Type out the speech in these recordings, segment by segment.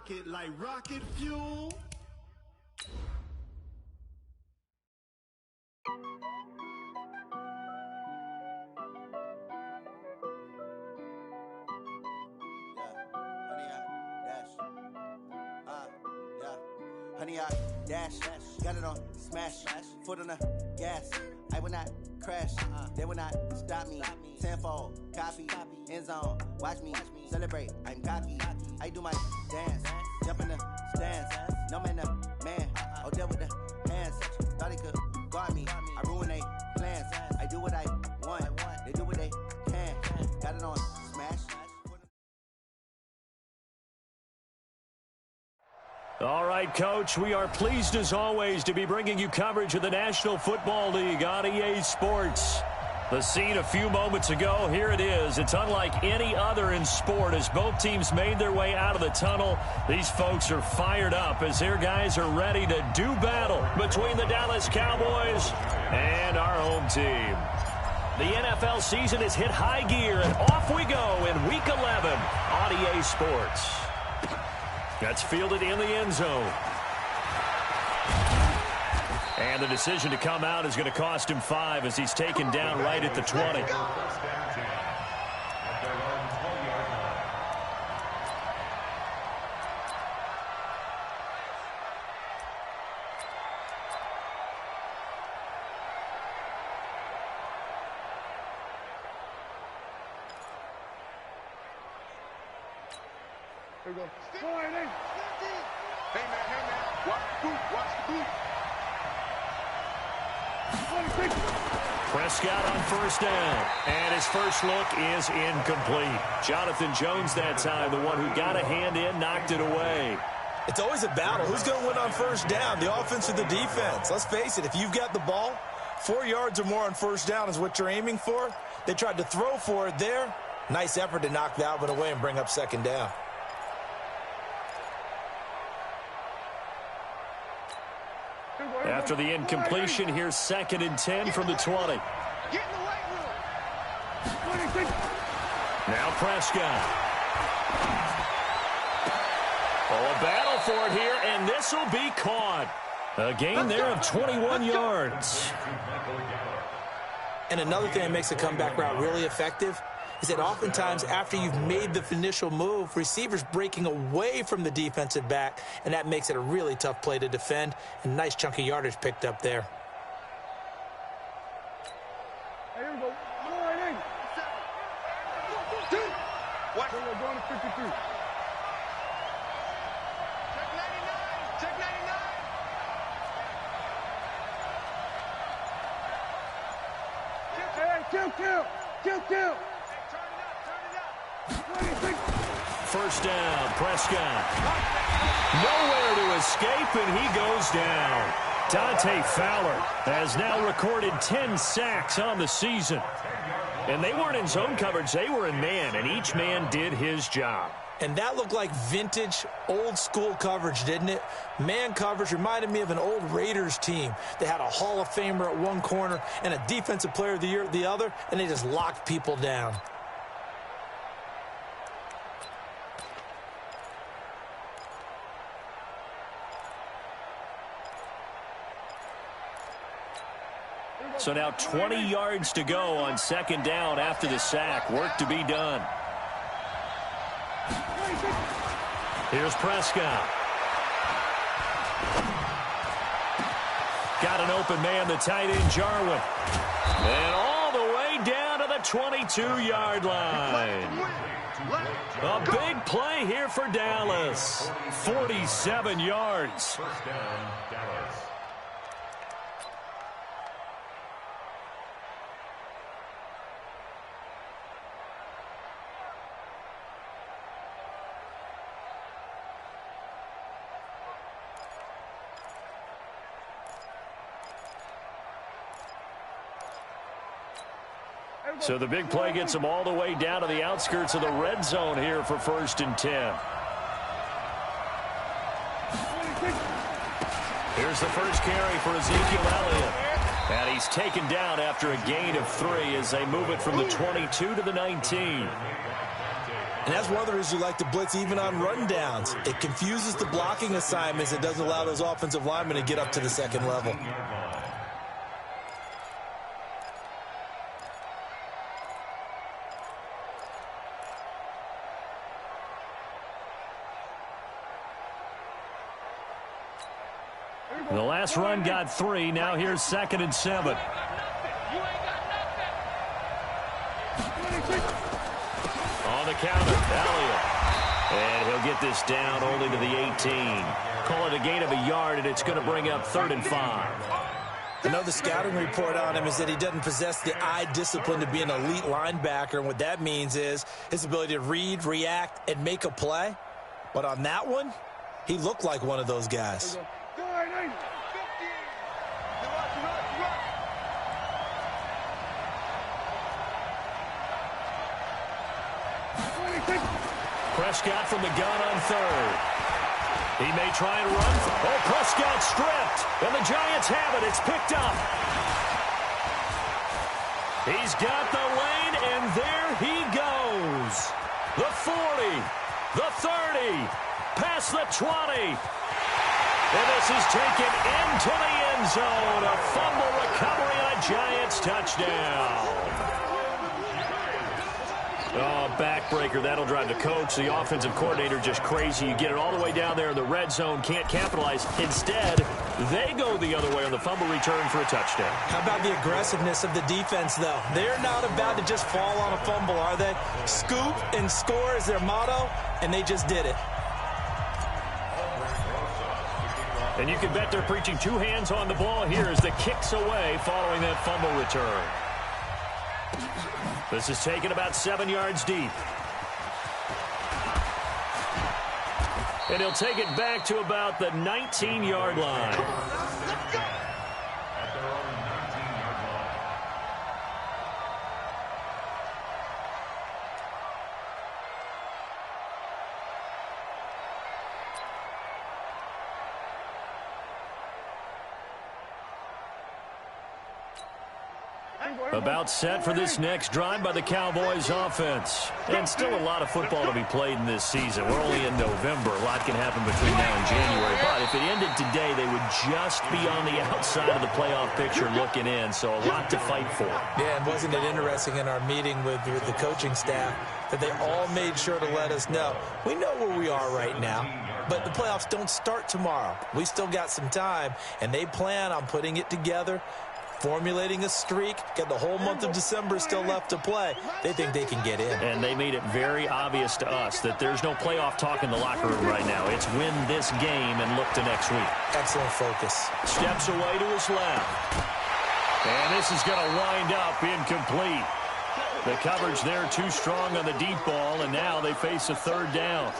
it like rocket fuel. Honey, I dash, got it on smash, foot on the gas. I will not crash, they will not stop me. Tenfold, copy, end zone, watch me celebrate. I'm cocky, I do my dance, jump in the stands. No man, man, oh there with the hands. Thought he could guard me, I ruin they plans. I do what I want, they do what they can. Got it on smash. All right, Coach, we are pleased as always to be bringing you coverage of the National Football League on EA Sports. The scene a few moments ago, here it is. It's unlike any other in sport as both teams made their way out of the tunnel. These folks are fired up as their guys are ready to do battle between the Dallas Cowboys and our home team. The NFL season has hit high gear, and off we go in Week 11 on EA Sports. That's fielded in the end zone. And the decision to come out is going to cost him 5 as he's taken down right at the 20. Here we go. Hey, man. Watch the boot. Prescott on first down, and his first look is incomplete. Jonathan Jones that time, the one who got a hand in, knocked it away. It's always a battle. Who's going to win on first down, the offense or the defense? Let's face it, if you've got the ball, 4 yards or more on first down is what you're aiming for. They tried to throw for it there. Nice effort to knock that one away and bring up second down. After the incompletion, here's 2nd and 10 from the 20. Get in the weight room. Now Prescott. Oh, a battle for it here, and this will be caught. A gain there of 21 yards. And another thing that makes a comeback route really effective is that oftentimes after you've made the initial move, receivers breaking away from the defensive back, and that makes it a really tough play to defend. And nice chunk of yardage picked up there. Here we go. Watch. We're going to 53. Check 99. Check 99. Kill. First down, Prescott. Nowhere to escape, and he goes down. Dante Fowler has now recorded 10 sacks on the season. And they weren't in zone coverage, they were in man, and each man did his job. And that looked like vintage, old-school coverage, didn't it? Man coverage reminded me of an old Raiders team. They had a Hall of Famer at one corner and a Defensive Player of the Year at the other, and they just locked people down. So now 20 yards to go on 2nd down after the sack. Work to be done. Here's Prescott. Got an open man, the tight end, Jarwin. And all the way down to the 22-yard line. A big play here for Dallas. 47 yards. First down, Dallas. So the big play gets them all the way down to the outskirts of the red zone here for 1st and 10. Here's the first carry for Ezekiel Elliott. And he's taken down after a gain of 3 as they move it from the 22 to the 19. And that's one of the reasons you like to blitz even on rundowns. It confuses the blocking assignments. It doesn't allow those offensive linemen to get up to the second level. The last run got 3. Now here's 2nd and 7. On the counter, Elliott. And he'll get this down only to the 18. Call it a gain of a yard, and it's going to bring up 3rd and 5. Another scouting report on him is that he doesn't possess the eye discipline to be an elite linebacker. And what that means is his ability to read, react, and make a play. But on that one, he looked like one of those guys. Prescott from the gun on 3rd. He may try and run. Oh, Prescott stripped. And the Giants have it. It's picked up. He's got the lane, and there he goes. The 40, the 30, past the 20. And this is taken into the end zone. A fumble recovery and a Giants touchdown. Oh, backbreaker. That'll drive the coach, the offensive coordinator, just crazy. You get it all the way down there in the red zone, can't capitalize. Instead, they go the other way on the fumble return for a touchdown. How about the aggressiveness of the defense, though? They're not about to just fall on a fumble, are they? Scoop and score is their motto, and they just did it. And you can bet they're preaching 2 hands on the ball here as the kick's away following that fumble return. This is taken about 7 yards deep. And he'll take it back to about the 19-yard line. About set for this next drive by the Cowboys offense. And still a lot of football to be played in this season. We're only in November. A lot can happen between now and January. But if it ended today, they would just be on the outside of the playoff picture looking in. So a lot to fight for. Yeah, and wasn't it interesting in our meeting with the coaching staff that they all made sure to let us know, we know where we are right now, but the playoffs don't start tomorrow. We still got some time, and they plan on putting it together, formulating a streak, got the whole month of December still left to play. They think they can get in. And they made it very obvious to us that there's no playoff talk in the locker room right now. It's win this game and look to next week. Excellent focus. Steps away to his left. And this is going to wind up incomplete. The coverage there too strong on the deep ball, and now they face a 3rd down.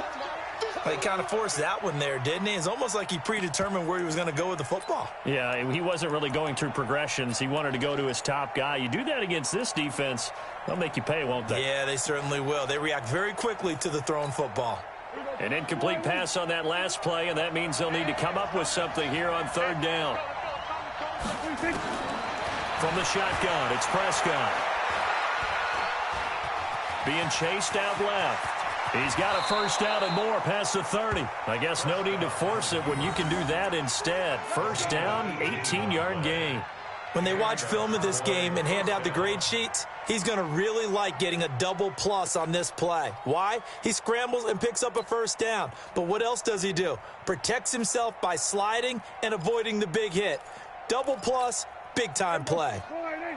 He kind of forced that one there, didn't he? It's almost like he predetermined where he was going to go with the football. Yeah, he wasn't really going through progressions. He wanted to go to his top guy. You do that against this defense, they'll make you pay, won't they? Yeah, they certainly will. They react very quickly to the thrown football. An incomplete pass on that last play, and that means they'll need to come up with something here on 3rd down. From the shotgun, it's Prescott. Being chased out left. He's got a 1st down and more past the 30. I guess no need to force it when you can do that instead. 1st down, 18-yard gain. When they watch film of this game and hand out the grade sheets, he's going to really like getting a double plus on this play. Why? He scrambles and picks up a 1st down. But what else does he do? Protects himself by sliding and avoiding the big hit. Double plus, big-time play.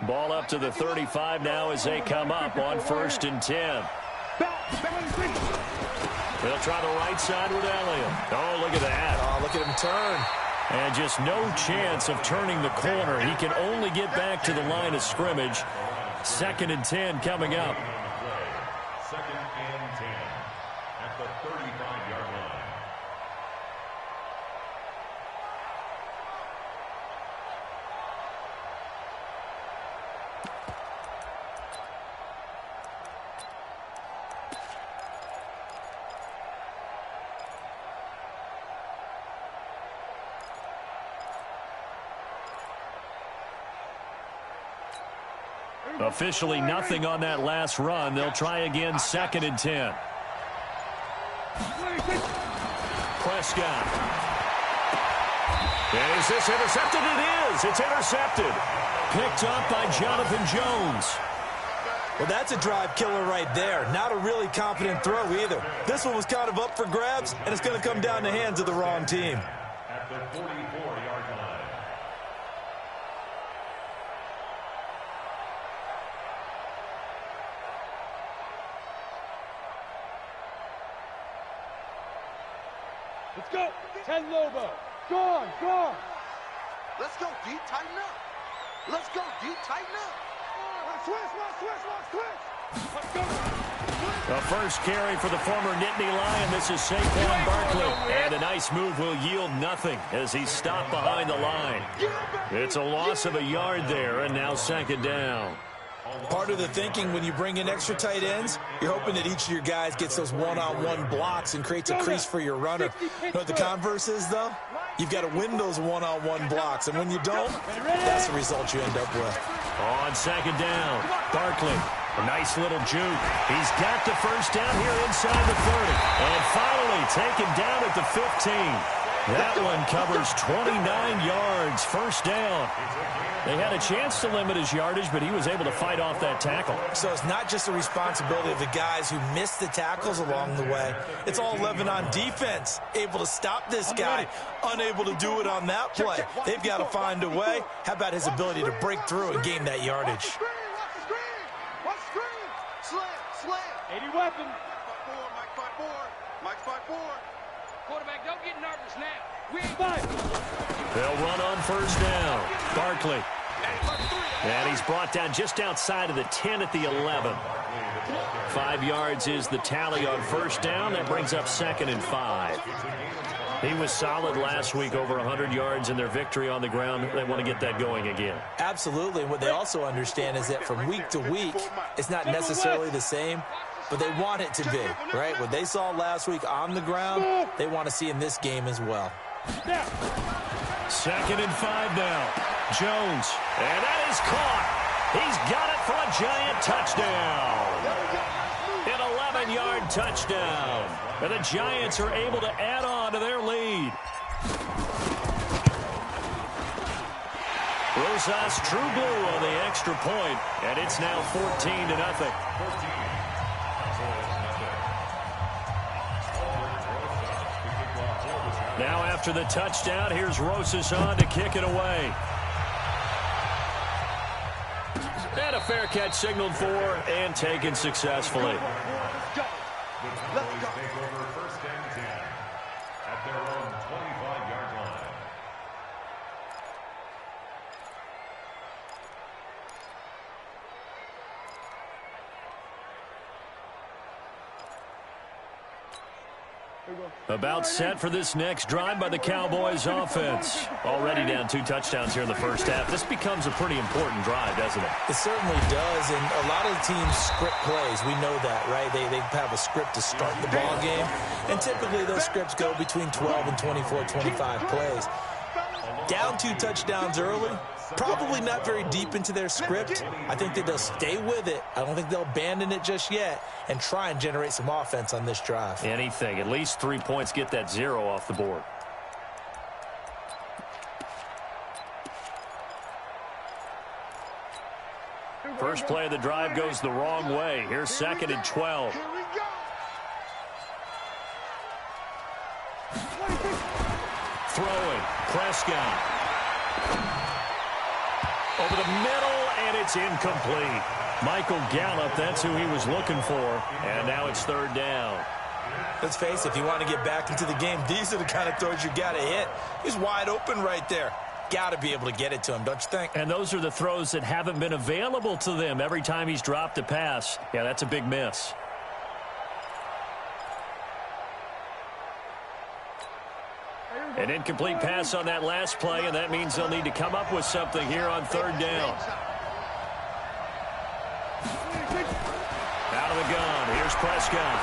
Ball up to the 35 now as they come up on 1st and 10. They'll try the right side with Elliott. Oh, look at that. Oh, look at him turn. And just no chance of turning the corner. He can only get back to the line of scrimmage. 2nd and 10 coming up. 2nd and 10 at the 35-yard line. Officially nothing on that last run. They'll try again, 2nd and 10. Prescott. And is this intercepted? It is. It's intercepted. Picked up by Jonathan Jones. Well, that's a drive killer right there. Not a really confident throw either. This one was kind of up for grabs, and it's going to come down in the hands of the wrong team. At the 44-yard line. Let's go. 10 Lobo. Go on, go on. Let's go, D. Tighten up. Let's go, D. Tighten up. Switch. Let's go. The first carry for the former Nittany Lion. This is Saquon Barkley. And a nice move will yield nothing as he's stopped behind the line. It's a loss of a yard there, and now second down. Part of the thinking when you bring in extra tight ends, you're hoping that each of your guys gets those one-on-one blocks and creates a crease for your runner. You know what the converse is, though? You've got to win those one-on-one blocks, and when you don't, that's the result you end up with. On second down, Barkley. A nice little juke. He's got the first down here inside the 30. And finally taken down at the 15. That one covers 29 yards, first down. They had a chance to limit his yardage, but he was able to fight off that tackle. So it's not just the responsibility of the guys who missed the tackles along the way. It's all 11 on defense, able to stop this guy, unable to do it on that play. They've got to find a way. How about his ability to break through and gain that yardage? Watch the screen. Slam. 80 weapon. Mike 5-4. Quarterback, don't get nervous now. We ain't fighting. They'll run on first down. Barkley. And he's brought down just outside of the 10 at the 11. 5 yards is the tally on first down. That brings up second and 5. He was solid last week, over 100 yards in their victory on the ground. They want to get that going again. Absolutely. And what they also understand is that from week to week, it's not necessarily the same, but they want it to be, right? What they saw last week on the ground, they want to see in this game as well. Second and 5 now. Jones. And that is caught. He's got it for a giant touchdown. An 11-yard touchdown. And the Giants are able to add on to their lead. Rosas True Blue on the extra point, and it's now 14-0. Now after the touchdown, here's Rosas on to kick it away. And a fair catch signaled for and taken successfully. Let's take over first and 10 at their own 25-yard line. About set for this next drive by the Cowboys offense. Already down 2 touchdowns here in the first half. This becomes a pretty important drive, doesn't it? It certainly does, and a lot of the teams script plays. We know that, right? They have a script to start the ball game, and typically those scripts go between 12 and 24, 25 plays. Down 2 touchdowns early, probably not very deep into their script. I think that they'll stay with it. I don't think they'll abandon it just yet and try and generate some offense on this drive. Anything. At least 3 points, get that 0 off the board. First play of the drive goes the wrong way. Here's second and 12. Throwing. Prescott. Over the middle, and it's incomplete. Michael Gallup, that's who he was looking for. And now it's third down. Let's face it, if you want to get back into the game, these are the kind of throws you got to hit. He's wide open right there. Got to be able to get it to him, don't you think? And those are the throws that haven't been available to them every time he's dropped a pass. Yeah, that's a big miss. An incomplete pass on that last play, and that means they'll need to come up with something here on third down. Out of the gun. Here's Prescott.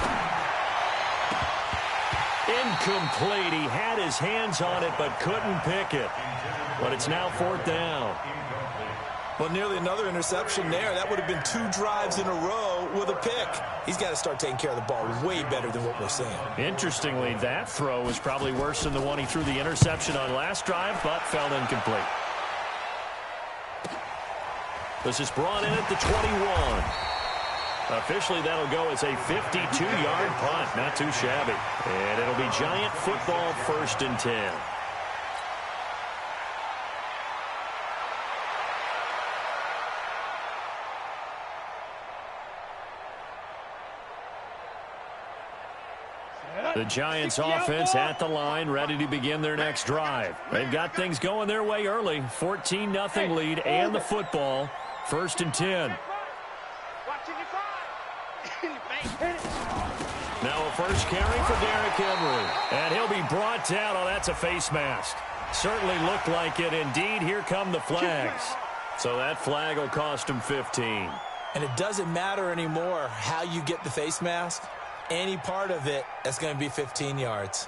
Incomplete. He had his hands on it but couldn't pick it. But it's now fourth down. Well, nearly another interception there. That would have been 2 drives in a row with a pick. He's got to start taking care of the ball way better than what we're seeing. Interestingly, that throw was probably worse than the one he threw the interception on last drive, but fell incomplete. This is brought in at the 21. Officially, that'll go as a 52-yard punt. Not too shabby. And it'll be Giant football, 1st and 10. The Giants offense at the line, ready to begin their next drive. They've got things going their way early. 14-0 lead and the football. 1st and 10. Now a first carry for Derrick Henry. And he'll be brought down. Oh, that's a face mask. Certainly looked like it. Indeed, here come the flags. So that flag will cost him 15. And it doesn't matter anymore how you get the face mask. Any part of it, that's going to be 15 yards.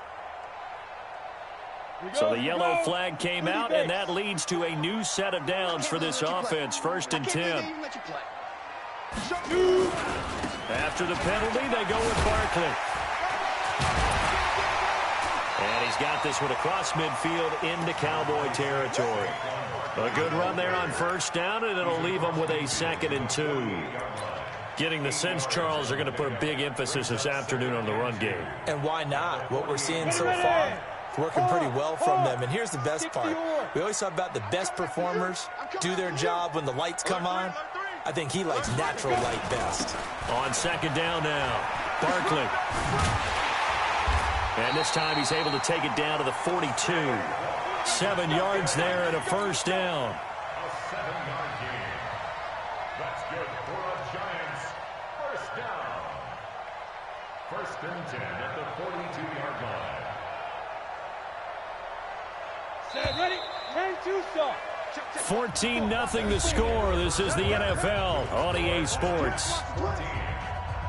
So the yellow flag came out, and that leads to a new set of downs for this offense. 1st and 10. After the penalty, they go with Barkley. And he's got this one across midfield into Cowboy territory. A good run there on 1st down, and it'll leave them with a 2nd and 2. Getting the sense, Charles, they're going to put a big emphasis this afternoon on the run game. And why not? What we're seeing so far, working pretty well from them. And here's the best part. We always talk about the best performers do their job when the lights come on. I think he likes natural light best. On 2nd down now, Barkley. And this time he's able to take it down to the 42. 7 yards there and a 1st down. A 7-yard gain. That's good for the Giants. 1st down. 1st and 10 at the 42-yard line. Set, ready, 10-2 start. 14-0 the score. This is the NFL on EA Sports. 14.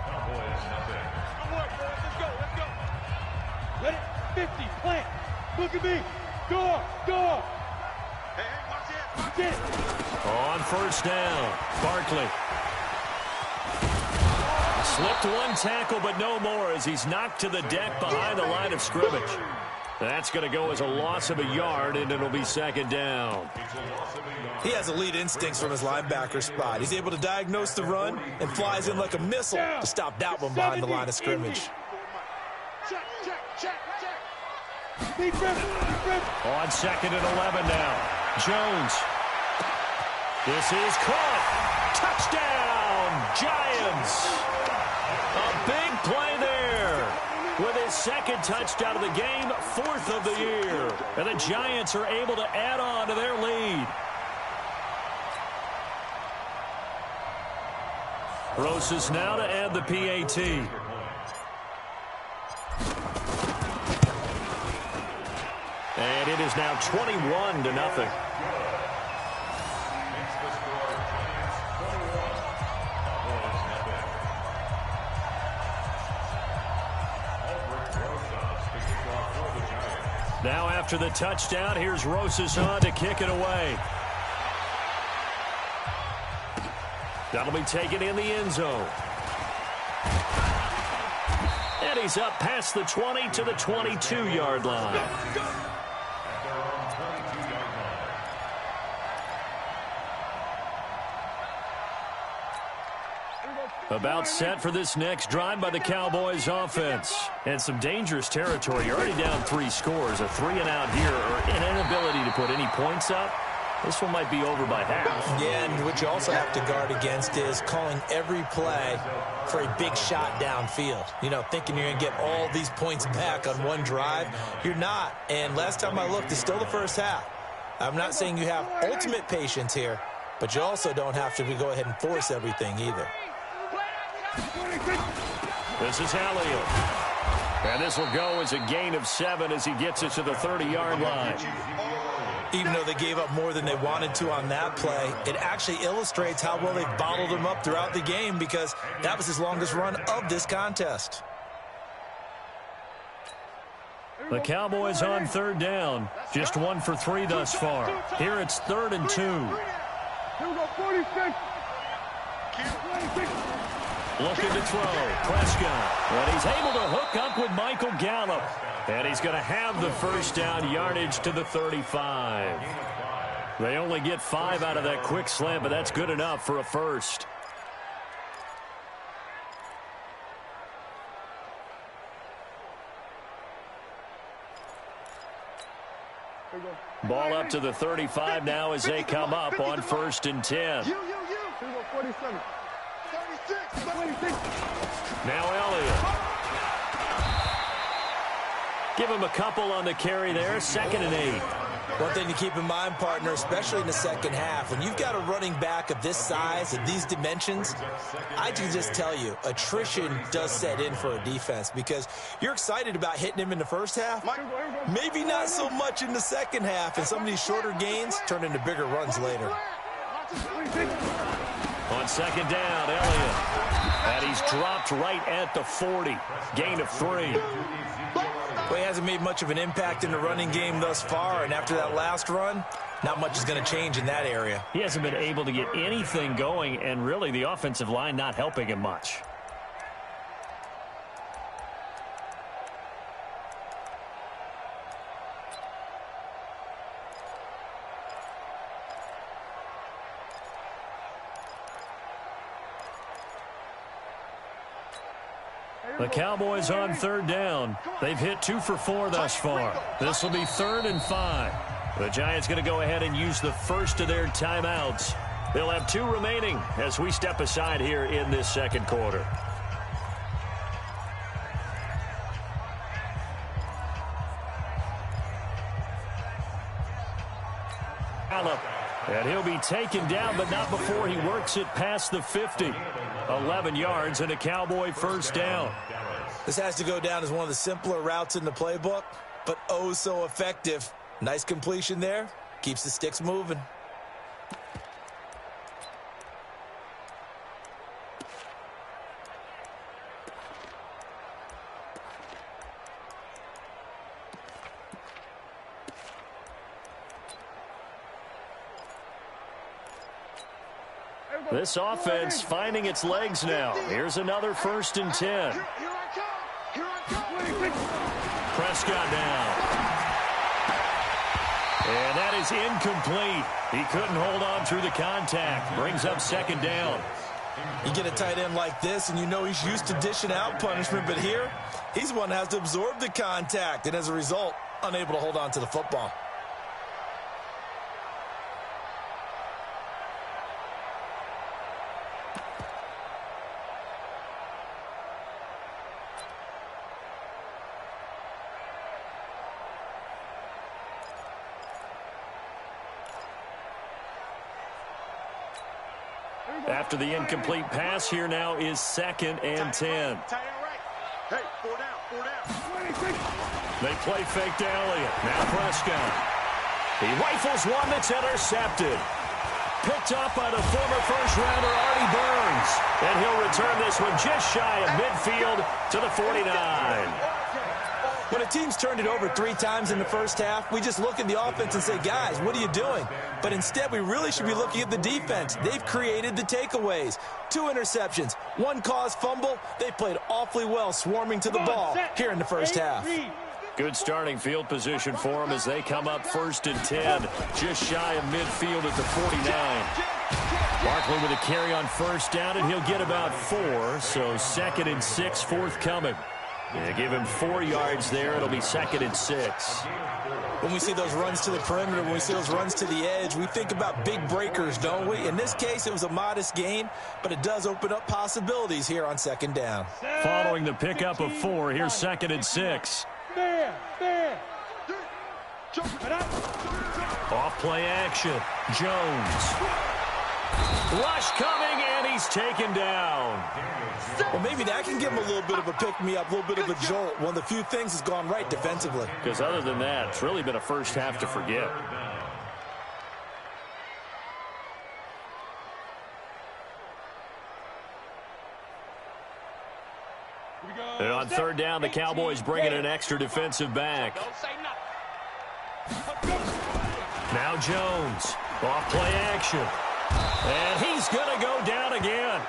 Cowboys nothing. Let's go. Ready, 50, plant. Look at me. Go. Hey, watch it. On 1st down, Barkley. Slipped one tackle, but no more as he's knocked to the deck behind the line of scrimmage. That's going to go as a loss of a yard, and it'll be 2nd down. He has elite instincts from his linebacker spot. He's able to diagnose the run and flies in like a missile to stop that one behind the line of scrimmage. Check. On 2nd and 11 now, Jones. This is caught. Touchdown, Giants. A big play there. With his 2nd touchdown of the game, 4th of the year. And the Giants are able to add on to their lead. Rosas now to add the PAT. And it is now 21-0. Now after the touchdown, here's Rosas on to kick it away. That'll be taken in the end zone. And he's up past the 20 to the 22-yard line. About set for this next drive by the Cowboys offense. And some dangerous territory. You're already down 3 scores. A 3-and-out here, or an inability to put any points up. This one might be over by half. Yeah, and what you also have to guard against is calling every play for a big shot downfield. You know, thinking you're going to get all these points back on one drive. You're not. And last time I looked, it's still the first half. I'm not saying you have ultimate patience here, but you also don't have to go ahead and force everything either. This is Elliott. And this will go as a gain of 7 as he gets it to the 30-yard line. Even though they gave up more than they wanted to on that play, it actually illustrates how well they bottled him up throughout the game because that was his longest run of this contest. The Cowboys on 3rd down. Just 1 for 3 thus far. Here it's 3rd and 2. Here we go, 46. 26. Looking to throw. Prescott. And he's able to hook up with Michael Gallup. And he's going to have the first down, yardage to the 35. They only get 5 out of that quick slant, but that's good enough for a first. Ball up to the 35 now as they come up on 1st and 10. Here we go, 47. 36. 26. Now Elliott. Give him a couple on the carry there. 2nd and 8. One thing to keep in mind, partner, especially in the second half, when you've got a running back of this size and these dimensions, I can just tell you, attrition does set in for a defense because you're excited about hitting him in the first half. Maybe not so much in the second half, and some of these shorter gains turn into bigger runs later. On 2nd down, Elliott. And he's dropped right at the 40. Gain of 3. Well, he hasn't made much of an impact in the running game thus far, and after that last run, not much is going to change in that area. He hasn't been able to get anything going, and really the offensive line not helping him much. The Cowboys on 3rd down. They've hit 2 for 4 thus far. This will be 3rd and 5. The Giants going to go ahead and use the first of their timeouts. They'll have 2 remaining as we step aside here in this second quarter. And he'll be taken down, but not before he works it past the 50. 11 yards and a Cowboy first down. This has to go down as one of the simpler routes in the playbook, but oh so effective. Nice completion there. Keeps the sticks moving. This offense finding its legs now. Here's another 1st and 10. Prescott down. And that is incomplete. He couldn't hold on through the contact. Brings up 2nd down. You get a tight end like this, and you know he's used to dishing out punishment, but here, he's the one that has to absorb the contact, and as a result, unable to hold on to the football. After the incomplete pass, here now is 2nd and 10. Hey, 4 down. They play fake to Elliott. Now Prescott. He rifles one that's intercepted. Picked up by the former first-rounder Artie Burns. And he'll return this one just shy of midfield to the 49. When a team's turned it over 3 times in the first half, we just look at the offense and say, guys, what are you doing? But instead, we really should be looking at the defense. They've created the takeaways. 2 interceptions, 1 caused fumble. They played awfully well swarming to the ball here in the first half. Good starting field position for them as they come up 1st and 10, just shy of midfield at the 49. Barkley with a carry on 1st down, and he'll get about 4, so 2nd and 6 forthcoming. Yeah, give him 4 yards there. It'll be 2nd and 6. When we see those runs to the perimeter, when we see those runs to the edge, we think about big breakers, don't we? In this case, it was a modest gain, but it does open up possibilities here on 2nd down. Following the pickup of 4, here's 2nd and 6. Off play action. Jones. Rush coming, and he's taken down. Well, maybe that can give him a little bit of a pick-me-up, a little bit of a jolt. One of the few things has gone right defensively. Because other than that, it's really been a first half to forget. And on 3rd down, the Cowboys bring in an extra defensive back. Now Jones. Off play action. And he's going to go down again.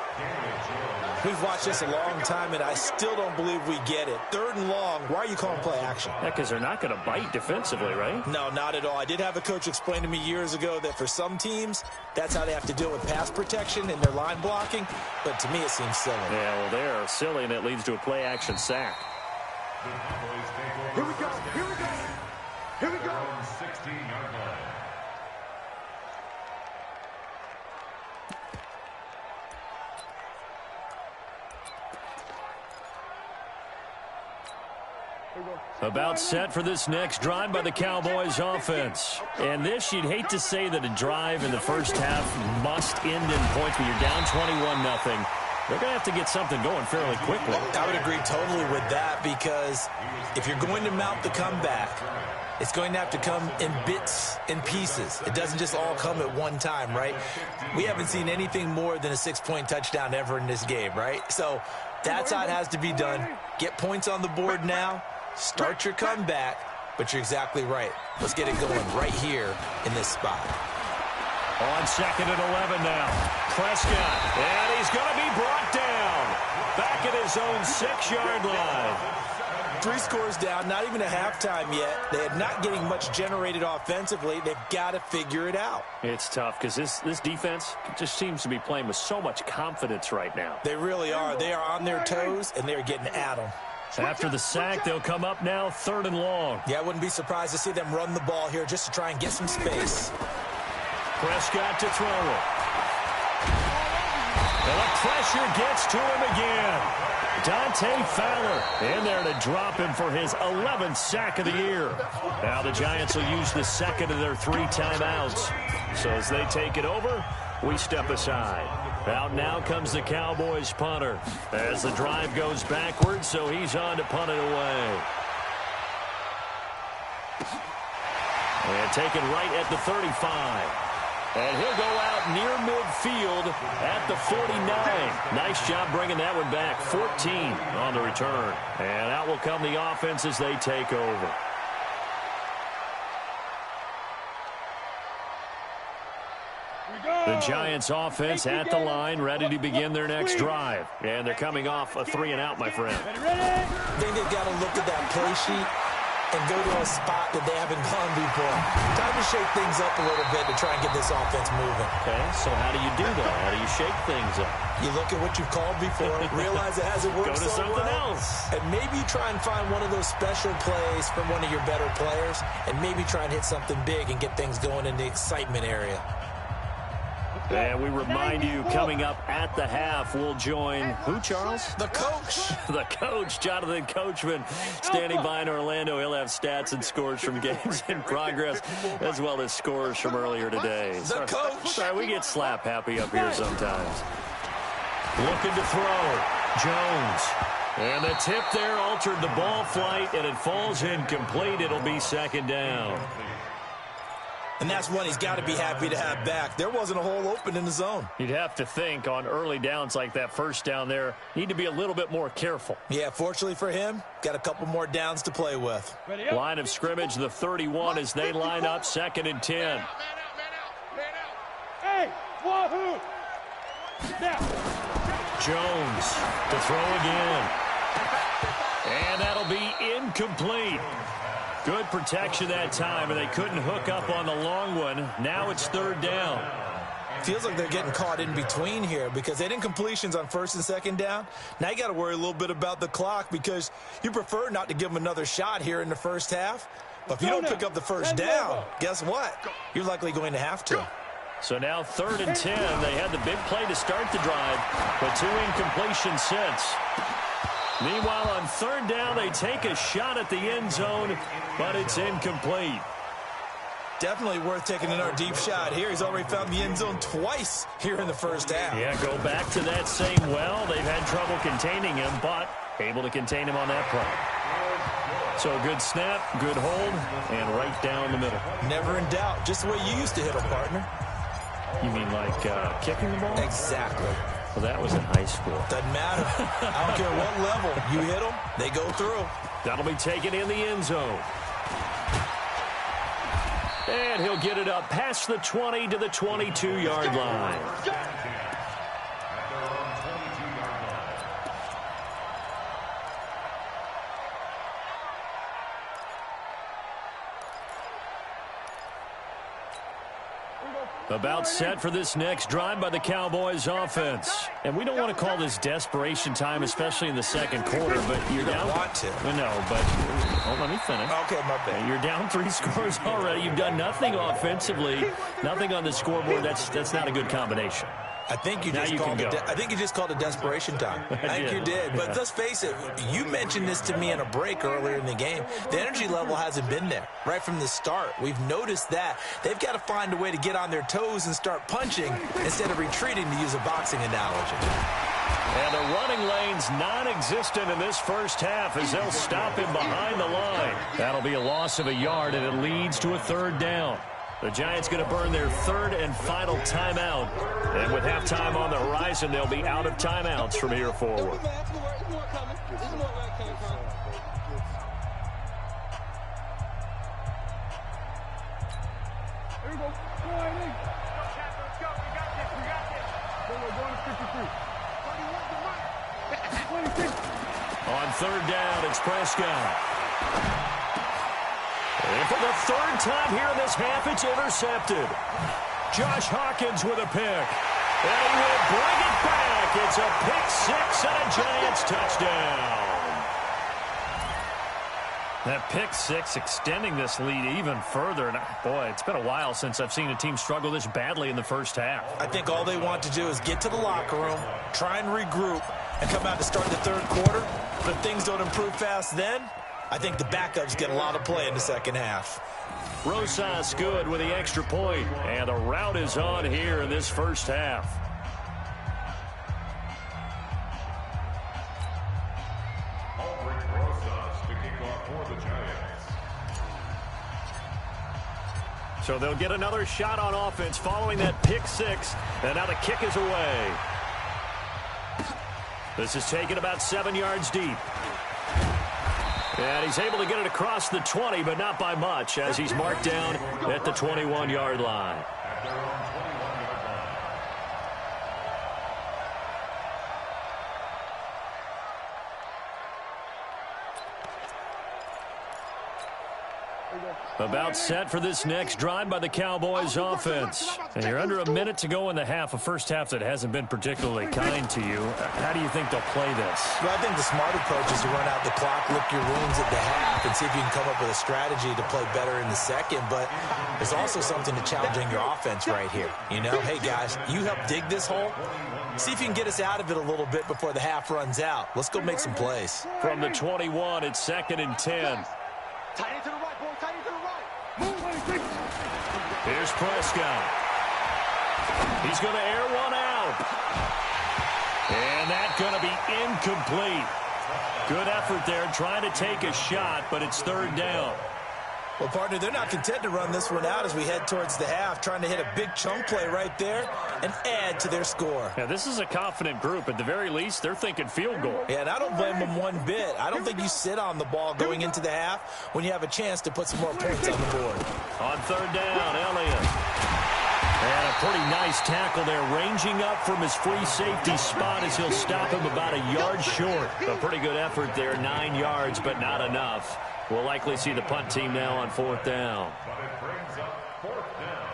We've watched this a long time, and I still don't believe we get it. 3rd and long, why are you calling play action? Yeah, because they're not going to bite defensively, right? No, not at all. I did have a coach explain to me years ago that for some teams, that's how they have to deal with pass protection and their line blocking. But to me, it seems silly. Yeah, well, they're silly, and it leads to a play action sack. Here we go. Here we go. Here we go. 16-yard line. About set for this next drive by the Cowboys offense. And this, you'd hate to say that a drive in the first half must end in points, but you're down 21-0. They're going to have to get something going fairly quickly. I would agree totally with that, because if you're going to mount the comeback, it's going to have to come in bits and pieces. It doesn't just all come at one time, right? We haven't seen anything more than a 6-point touchdown ever in this game, right? So that's how it has to be done. Get points on the board now. Start your comeback, but you're exactly right. Let's get it going right here in this spot. On 2nd and 11 now. Prescott, and he's going to be brought down. Back at his own 6-yard line. 3 scores down, not even a halftime yet. They're not getting much generated offensively. They've got to figure it out. It's tough because this defense just seems to be playing with so much confidence right now. They really are. They are on their toes, and they're getting at them. After the sack, they'll come up now 3rd and long. Yeah, I wouldn't be surprised to see them run the ball here just to try and get some space. Prescott to throw it. And the pressure gets to him again. Dante Fowler in there to drop him for his 11th sack of the year. Now the Giants will use the second of their 3 timeouts. So as they take it over, we step aside. Out now comes the Cowboys punter as the drive goes backwards, so he's on to punt it away. And taken right at the 35. And he'll go out near midfield at the 49. Nice job bringing that one back. 14 on the return. And out will come the offense as they take over. The Giants offense at the line, ready to begin their next drive. And they're coming off a 3-and-out, my friend. I think they've got to look at that play sheet and go to a spot that they haven't gone before. Time to shake things up a little bit to try and get this offense moving. Okay, so how do you do that? How do you shake things up? You look at what you've called before, realize it hasn't worked Go to so something well, else. and maybe you try and find one of those special plays from one of your better players, and maybe try and hit something big and get things going in the excitement area. And we remind you, coming up at the half, we'll join who, Charles? The coach. The coach, Jonathan Coachman, standing by in Orlando. He'll have stats and scores from games in progress, as well as scores from earlier today. The coach. Sorry, we get slap happy up here sometimes. Looking to throw. Jones. And the tip there altered the ball flight, and it falls incomplete. It'll be 2nd down. And that's one he's got to be happy to have back. There wasn't a hole open in the zone. You'd have to think on early downs like that first down there, need to be a little bit more careful. Yeah, fortunately for him, got a couple more downs to play with. Line of scrimmage, the 31 as they line up 2nd and 10. Hey, wahoo! Now. Jones to throw again. And that'll be incomplete. Good protection that time, and they couldn't hook up on the long one. Now it's 3rd down. Feels like they're getting caught in between here because they didn't completions on 1st and 2nd down. Now you got to worry a little bit about the clock because you prefer not to give them another shot here in the first half. But if you don't pick up the first down, guess what? You're likely going to have to. So now 3rd and 10. They had the big play to start the drive, but 2 incompletions since. Meanwhile, on 3rd down, they take a shot at the end zone, but it's incomplete. Definitely worth taking another deep shot here. He's already found the end zone twice here in the first half. Yeah, go back to that same well. They've had trouble containing him, but able to contain him on that play. So good snap, good hold, and right down the middle. Never in doubt. Just the way you used to hit a partner. You mean like kicking the ball? Exactly. Well, that was in high school. Doesn't matter. I don't care what level. You hit them, they go through. That'll be taken in the end zone. And he'll get it up past the 20 to the 22-yard line. About set for this next drive by the Cowboys offense. And we don't want to call this desperation time, especially in the second quarter, but you're down. Want to. No, but let me finish. Okay, my bad. You're down 3 scores already. You've done nothing offensively, nothing on the scoreboard. That's not a good combination. I think you just called it desperation time. I think you did. But let's face it, you mentioned this to me in a break earlier in the game. The energy level hasn't been there right from the start. We've noticed that. They've got to find a way to get on their toes and start punching instead of retreating, to use a boxing analogy. And the running lane's non-existent in this first half as they'll stop him behind the line. That'll be a loss of a yard, and it leads to a 3rd down. The Giants going to burn their 3rd and final timeout. And with halftime on the horizon, they'll be out of timeouts from here forward. On 3rd down, it's Prescott. And for the 3rd time here in this half, it's intercepted. Josh Hawkins with a pick. And he will bring it back. It's a pick 6 and a Giants touchdown. That pick 6 extending this lead even further. And boy, it's been a while since I've seen a team struggle this badly in the first half. I think all they want to do is get to the locker room, try and regroup, and come out to start the 3rd quarter. But things don't improve fast then. I think the backups get a lot of play in the second half. Rosas good with the extra point. And the route is on here in this first half. Rosas to kick off for the Giants. So they'll get another shot on offense following that pick 6. And now the kick is away. This is taken about 7 yards deep. And he's able to get it across the 20, but not by much, as he's marked down at the 21-yard line. About set for this next drive by the Cowboys offense. And you're under a minute to go in the half, a first half that hasn't been particularly kind to you. How do you think they'll play this? Well, I think the smart approach is to run out the clock, lick your wounds at the half, and see if you can come up with a strategy to play better in the second. But there's also something to challenging your offense right here. You know, hey, guys, you help dig this hole. See if you can get us out of it a little bit before the half runs out. Let's go make some plays. From the 21, it's 2nd and 10. Tight end to the right, boy. Tight end to the right. Here's Prescott. He's going to air one out. And that's going to be incomplete. Good effort there trying to take a shot, but it's 3rd down. Well, partner, they're not content to run this one out as we head towards the half, trying to hit a big chunk play right there and add to their score. Yeah, this is a confident group. At the very least, they're thinking field goal. Yeah, and I don't blame them one bit. I don't think you sit on the ball going into the half when you have a chance to put some more points on the board. On 3rd down, Elliott. And a pretty nice tackle there, ranging up from his free safety spot as he'll stop him about a yard short. A pretty good effort there, 9 yards, but not enough. We'll likely see the punt team now on 4th down. But it brings up 4th down.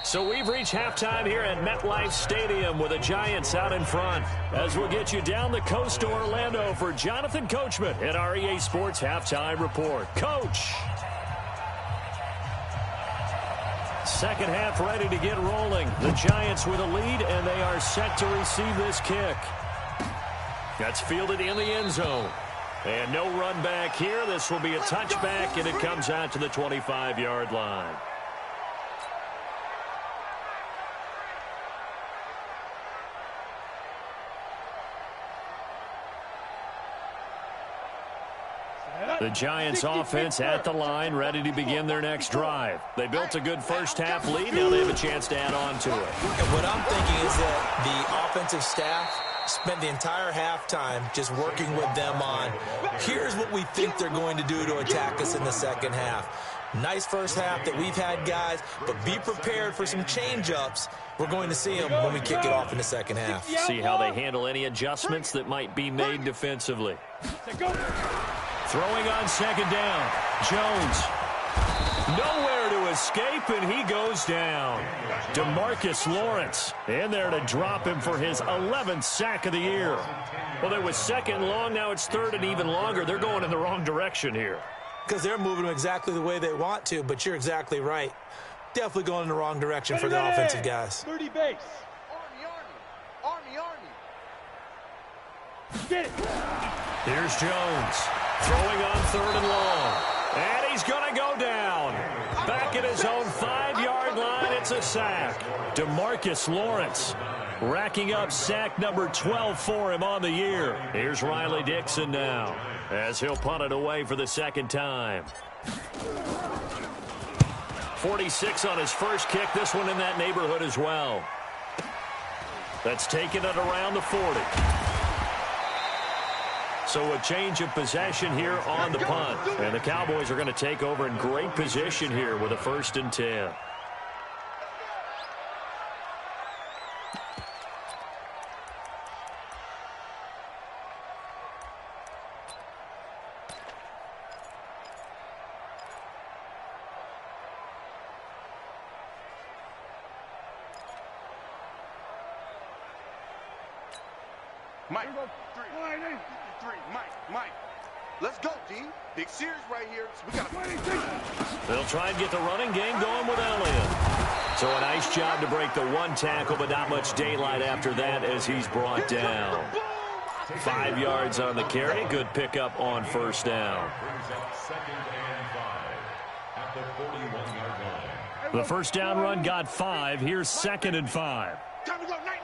So we've reached halftime here at MetLife Stadium with the Giants out in front. As we'll get you down the coast to Orlando for Jonathan Coachman at our EA Sports Halftime Report. Coach! Second half ready to get rolling. The Giants with a lead, and they are set to receive this kick. That's fielded in the end zone. And no run back here. This will be a touchback, and it comes out to the 25-yard line. The Giants offense at the line, ready to begin their next drive. They built a good first half lead. Now they have a chance to add on to it. And what I'm thinking is that the offensive staff spent the entire halftime just working with them on, here's what we think they're going to do to attack us in the second half. Nice first half that we've had, guys, but be prepared for some change-ups. We're going to see them when we kick it off in the second half. See how they handle any adjustments that might be made defensively. Throwing on second down. Jones. Nowhere to escape, and he goes down. DeMarcus Lawrence in there to drop him for his 11th sack of the year. Well, it was second and long. Now it's third and even longer. They're going in the wrong direction here. Because they're moving them exactly the way they want to, but you're exactly right. Definitely going in the wrong direction for the offensive guys. 30 base. Army. Get it. Here's Jones throwing on third and long. And he's going to go down. Back at his own 5-yard line, it's a sack. DeMarcus Lawrence racking up sack number 12 for him on the year. Here's Riley Dixon now as he'll punt it away for the second time. 46 on his first kick. This one in that neighborhood as well. That's taken it around the 40. So a change of possession here on the punt. And the Cowboys are going to take over in great position here with a 1st and 10. Mike. Let's go, D. Big series right here. So we got They'll try and get the running game going with Elliott. So a nice job to break the one tackle, but not much daylight after that as he's brought down. 5 yards on the carry. Good pickup on first down. The first down run got 5. Here's 2nd and 5. Time to go, night.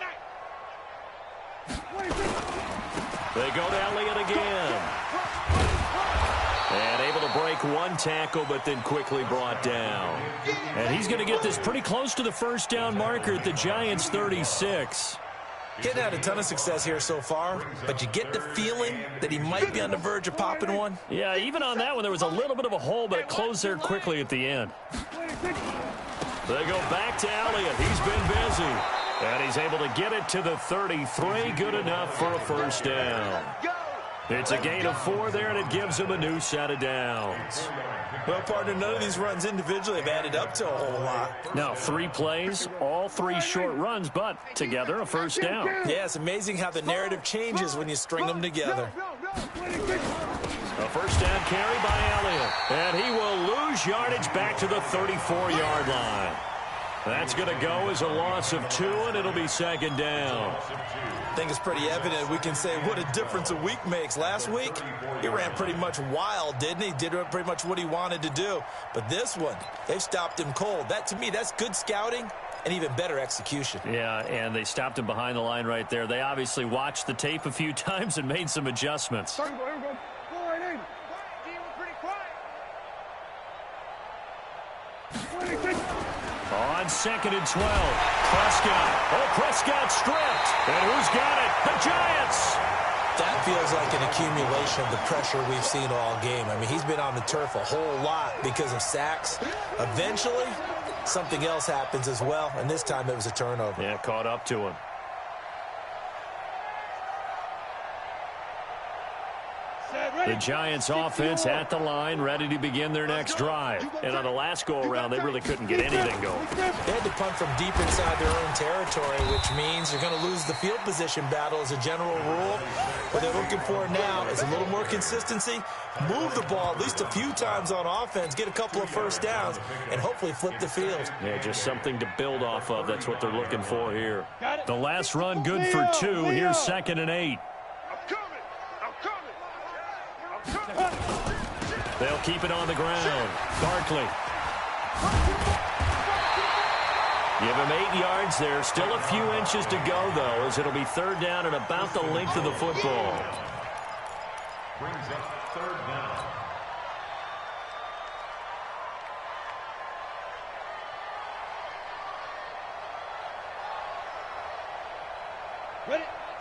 They go to Elliott again. And able to break one tackle, but then quickly brought down. And he's going to get this pretty close to the first down marker at the Giants' 36. Getting had a ton of success here so far, but you get the feeling that he might be on the verge of popping one. Yeah, even on that one, there was a little bit of a hole, but it closed there quickly at the end. They go back to Elliott. He's been busy. And he's able to get it to the 33. Good enough for a first down. It's a gain of 4 there, and it gives him a new set of downs. Well, partner, none of these runs individually have added up to a whole lot. Now, 3 plays, all 3 short runs, but together a first down. Yeah, it's amazing how the narrative changes when you string them together. A first down carry by Elliott. And he will lose yardage back to the 34-yard line. That's going to go as a loss of 2, and it'll be 2nd down. I think it's pretty evident. We can say what a difference a week makes. Last week, he ran pretty much wild, didn't he? Did pretty much what he wanted to do. But this one, they've stopped him cold. That, to me, that's good scouting and even better execution. Yeah, and they stopped him behind the line right there. They obviously watched the tape a few times and made some adjustments. On 2nd and 12, Prescott. Oh, Prescott stripped. And who's got it? The Giants. That feels like an accumulation of the pressure we've seen all game. I mean, he's been on the turf a whole lot because of sacks. Eventually, something else happens as well, and this time it was a turnover. Yeah, caught up to him. The Giants offense at the line, ready to begin their next drive. And on the last go-around, they really couldn't get anything going. They had to punt from deep inside their own territory, which means you're going to lose the field position battle as a general rule. What they're looking for now is a little more consistency, move the ball at least a few times on offense, get a couple of first downs, and hopefully flip the field. Yeah, just something to build off of. That's what they're looking for here. The last run good for 2. Here's 2nd and 8. They'll keep it on the ground. Barkley. Give him 8 yards there. Still a few inches to go, though, as it'll be 3rd down and about the length of the football. Brings up 3rd down.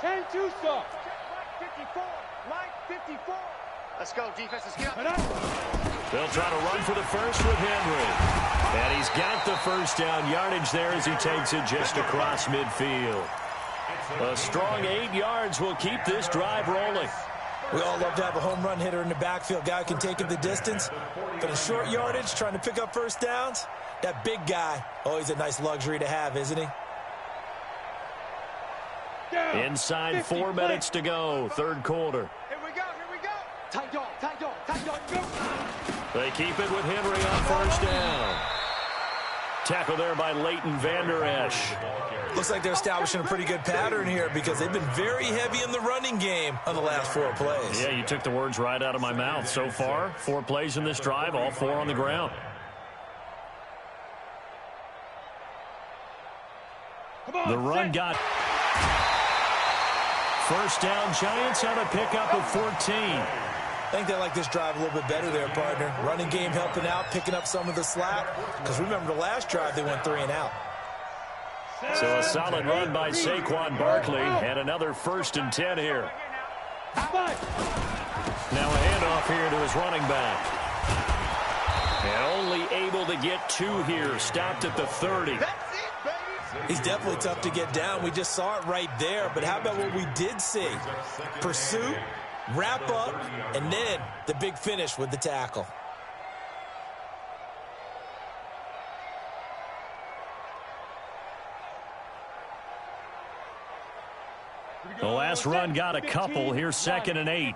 10 Tucson. Line 54. Line 54. Let's go, defense. Let's get up. They'll try to run for the first with Henry. And he's got the first down yardage there as he takes it just across midfield. A strong 8 yards will keep this drive rolling. We all love to have a home run hitter in the backfield. Guy who can take it the distance. For the short yardage, trying to pick up first downs, that big guy, always a nice luxury to have, isn't he? Inside 4 minutes to go, third quarter. Here we go. Here we go. Tight dog. Tight dog. Tight dog. Go. They keep it with Henry on first down. Tackle there by Leighton Vander Esch. Looks like they're establishing a pretty good pattern here because they've been very heavy in the running game on the last 4 plays. Yeah, you took the words right out of my mouth. So far, 4 plays in this drive, all 4 on the ground. The run got first down. Giants on a pickup of 14. I think they like this drive a little bit better there, partner. Running game helping out, picking up some of the slack. Because remember the last drive, they went 3 and out. So a solid run by Saquon Barkley and another 1st and 10 here. Now a handoff here to his running back. And only able to get 2 here. Stopped at the 30. He's definitely tough to get down. We just saw it right there. But how about what we did see? Pursuit, wrap up, and then the big finish with the tackle. The last run got a couple. Here's 2nd and 8.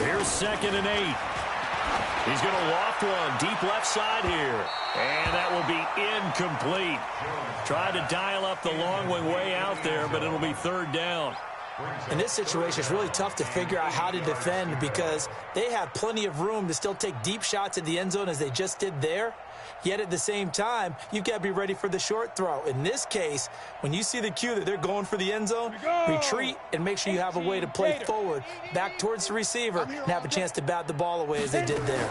Here's 2nd and 8. He's going to loft one deep left side here. And that will be incomplete. Tried to dial up the long one way out there, but it'll be 3rd down. In this situation, it's really tough to figure out how to defend because they have plenty of room to still take deep shots at the end zone as they just did there. Yet at the same time, you've got to be ready for the short throw. In this case, when you see the cue that they're going for the end zone, retreat and make sure you have a way to play forward, back towards the receiver, and have a chance to bat the ball away as they did there.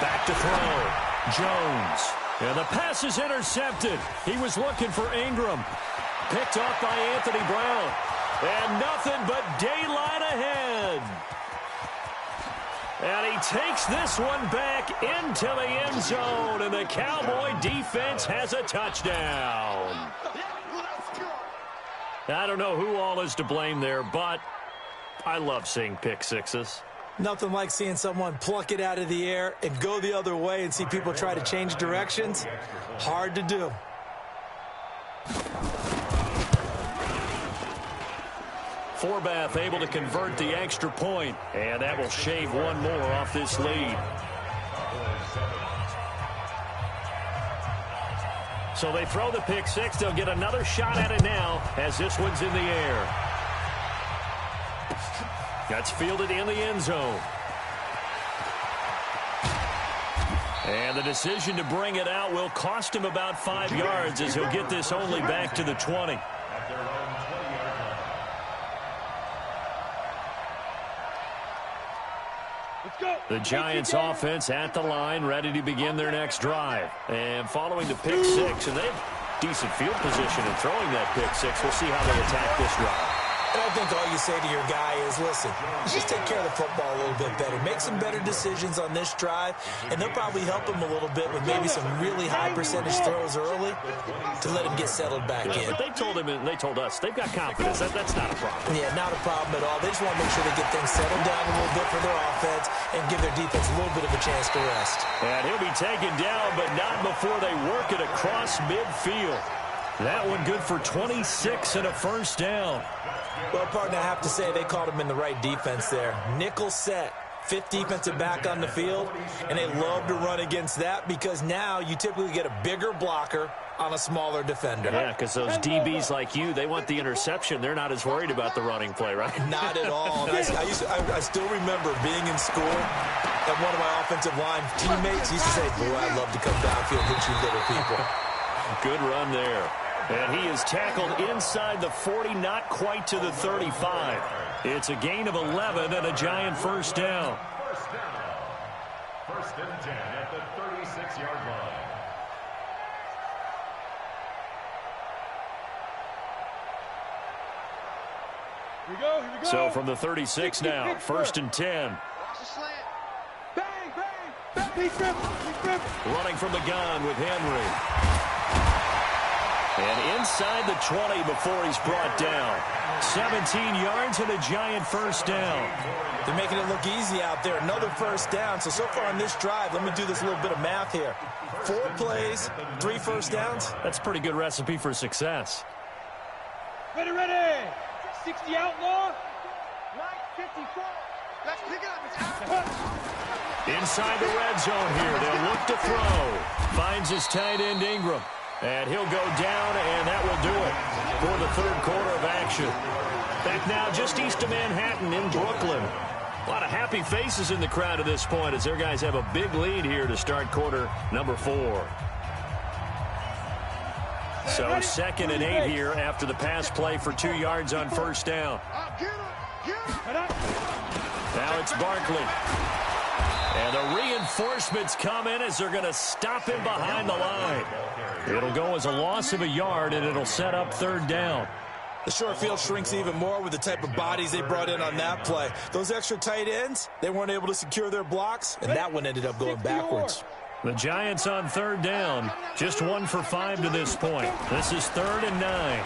Back to throw. Jones. And the pass is intercepted. He was looking for Ingram. Picked off by Anthony Brown. And nothing but daylight ahead. And he takes this one back into the end zone. And the Cowboy defense has a touchdown. I don't know who all is to blame there, but I love seeing pick sixes. Nothing like seeing someone pluck it out of the air and go the other way and see people try to change directions. Hard to do. Forbath able to convert the extra point, and that will shave one more off this lead. So they throw the pick six. They'll get another shot at it now as this one's in the air. That's fielded in the end zone. And the decision to bring it out will cost him about 5 yards as he'll get this only back to the 20. The Giants offense at the line, ready to begin their next drive. And following the pick six, and they have decent field position in throwing that pick six. We'll see how they attack this drive. And I think all you say to your guy is, listen, just take care of the football a little bit better. Make some better decisions on this drive, and they'll probably help him a little bit with maybe some really high percentage throws early to let him get settled back in. But they told him and they told us they've got confidence. That's not a problem. Yeah, not a problem at all. They just want to make sure they get things settled down a little bit for their offense and give their defense a little bit of a chance to rest. And he'll be taken down, but not before they work it across midfield. That one good for 26 and a first down. Well, partner, I have to say they called him in the right defense there. Nickel set, 5th defensive back on the field, and they love to run against that because now you typically get a bigger blocker on a smaller defender. Yeah, because those DBs like you, they want the interception. They're not as worried about the running play, right? Not at all. I still remember being in school, and one of my offensive line teammates used to say, boy, I'd love to come downfield and hit you little people. Good run there. And he is tackled inside the 40, not quite to the 35. It's a gain of 11 and a Giant first down. First down. 1st and 10 at the 36-yard line. Here we go. So from the 36 now, 1st and 10. Bang, bang, bang. He's driven. Running from the gun with Henry. And inside the 20 before he's brought down. 17 yards and a giant first down. They're making it look easy out there. Another first down. So far on this drive, let me do this little bit of math here. 4 plays, 3 first downs. That's a pretty good recipe for success. Ready. 60 outlaw. 954. Let's pick it up. It's out. Inside the red zone here. They'll look to throw. Finds his tight end Ingram. And he'll go down, and that will do it for the third quarter of action. Back now just east of Manhattan in Brooklyn. A lot of happy faces in the crowd at this point as their guys have a big lead here to start quarter number 4. So 2nd and 8 here after the pass play for 2 yards on first down. Now it's Barkley. And the reinforcements come in as they're going to stop him behind the line. It'll go as a loss of a yard, and it'll set up 3rd down. The short field shrinks even more with the type of bodies they brought in on that play. Those extra tight ends, they weren't able to secure their blocks, and that one ended up going backwards. The Giants on 3rd down. Just 1 for 5 to this point. This is 3rd and 9.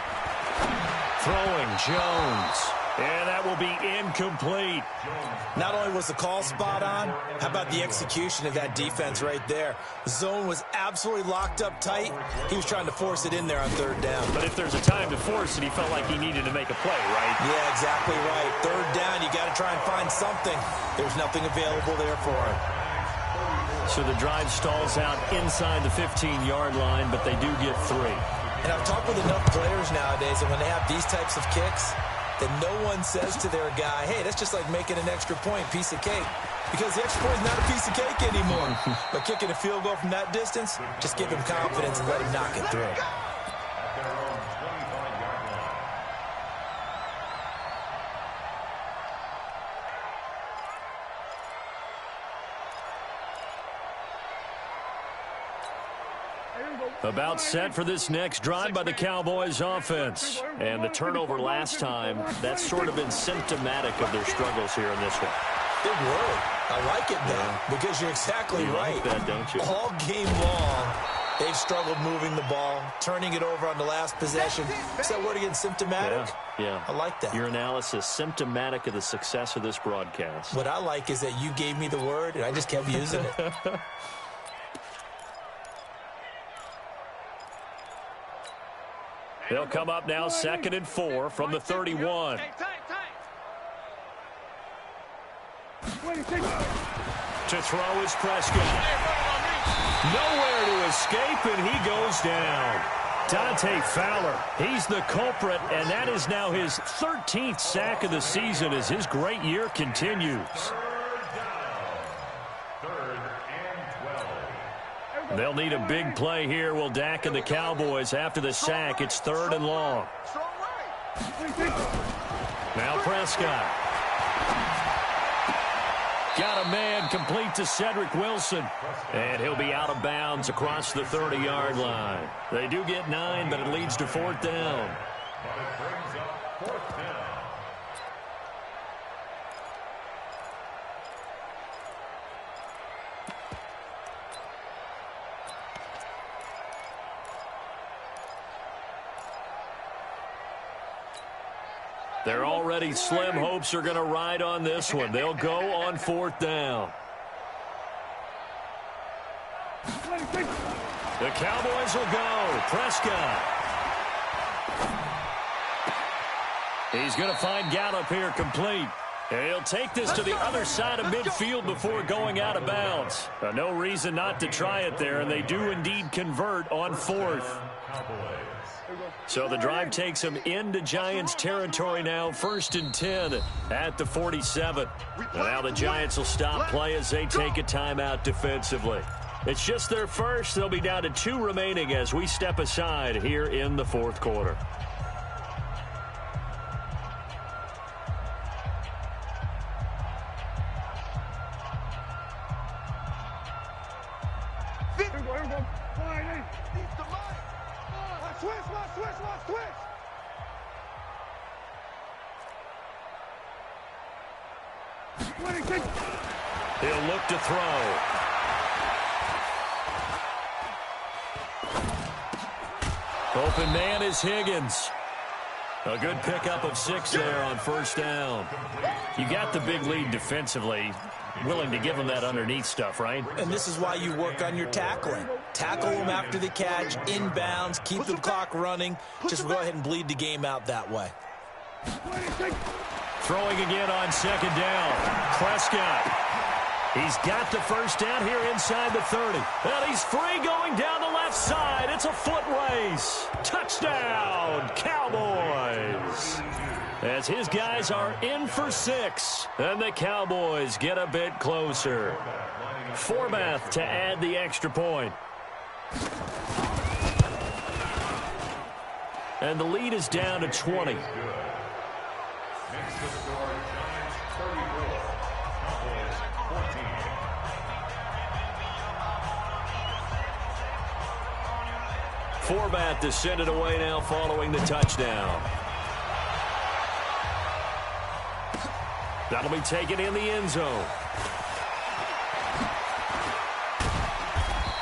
Throwing Jones. And that will be incomplete. Not only was the call spot on, how about the execution of that defense right there? Zone was absolutely locked up tight. He was trying to force it in there on 3rd down. But if there's a time to force it, he felt like he needed to make a play, right? Yeah, exactly right. 3rd down, you got to try and find something. There's nothing available there for him. So the drive stalls out inside the 15-yard line, but they do get 3. And I've talked with enough players nowadays that when they have these types of kicks, that no one says to their guy, hey, that's just like making an extra point, piece of cake. Because the extra point is not a piece of cake anymore. But kicking a field goal from that distance, just give him confidence and let him knock it through. About set for this next drive by the Cowboys offense. And the turnover last time, that's sort of been symptomatic of their struggles here in this one. Big word. I like it, though, because you're exactly right. Like that, don't you? All game long, they've struggled moving the ball, turning it over on the last possession. Is that word again, symptomatic? Yeah. I like that. Your analysis, symptomatic of the success of this broadcast. What I like is that you gave me the word, and I just kept using it. They'll come up now 2nd and 4 from the 31. To throw is Prescott. Nowhere to escape, and he goes down. Dante Fowler, he's the culprit, and that is now his 13th sack of the season as his great year continues. They'll need a big play here, will Dak and the Cowboys. After the sack, it's 3rd and long. Now Prescott. Got a man complete to Cedric Wilson. And he'll be out of bounds across the 30-yard line. They do get 9, but it leads to 4th down. Their already slim hopes are going to ride on this one. They'll go on 4th down. The Cowboys will go. Prescott. He's going to find Gallup here complete. And he'll take this to the other side of midfield before going out of bounds. No reason not to try it there, and they do indeed convert on 4th. So the drive takes them into Giants territory now, 1st and 10 at the 47. And now the Giants will stop play as they take a timeout defensively. It's just their first. They'll be down to 2 remaining as we step aside here in the 4th quarter. He'll look to throw. Open man is Higgins. A good pickup of 6 there on first down. You got the big lead defensively. Willing to give them that underneath stuff, right? And this is why you work on your tackling. Tackle them after the catch, inbounds, keep the clock running. Just go ahead and bleed the game out that way. Throwing again on second down. Prescott. He's got the first down here inside the 30. And he's free going down the left side. It's a foot race. Touchdown, Cowboys. As his guys are in for 6. And the Cowboys get a bit closer. Forbath to add the extra point. And the lead is down to 20. Next to score, Giants 34, Cowboys 14. Forbath to send it away now following the touchdown. That'll be taken in the end zone.